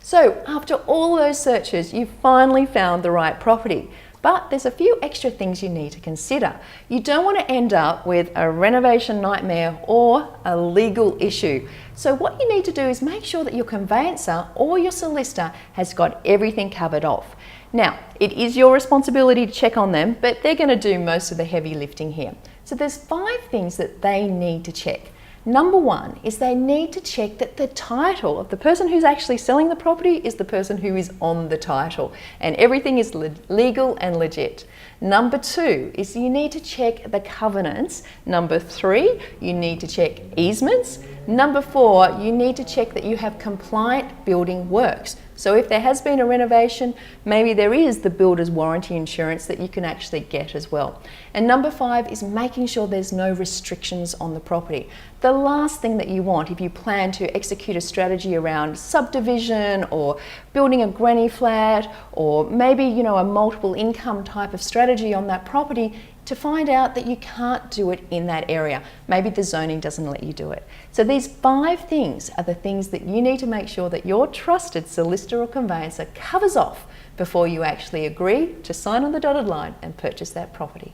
So after all those searches, you finally found the right property. But there's a few extra things you need to consider. You don't want to end up with a renovation nightmare or a legal issue. So what you need to do is make sure that your conveyancer or your solicitor has got everything covered off. Now, it is your responsibility to check on them, but they're going to do most of the heavy lifting here. So there's 5 things that they need to check. Number 1 is they need to check that the title of the person who's actually selling the property is the person who is on the title and everything is legal and legit. Number 2 is you need to check the covenants. Number 3, you need to check easements. Number 4, you need to check that you have compliant building works. So if there has been a renovation, maybe there is the builder's warranty insurance that you can actually get as well. And number 5 is making sure there's no restrictions on the property. The last thing that you want if you plan to execute a strategy around subdivision or building a granny flat or maybe, a multiple income type of strategy on that property, to find out that you can't do it in that area. Maybe the zoning doesn't let you do it. So these 5 things are the things that you need to make sure that your trusted solicitor or conveyancer covers off before you actually agree to sign on the dotted line and purchase that property.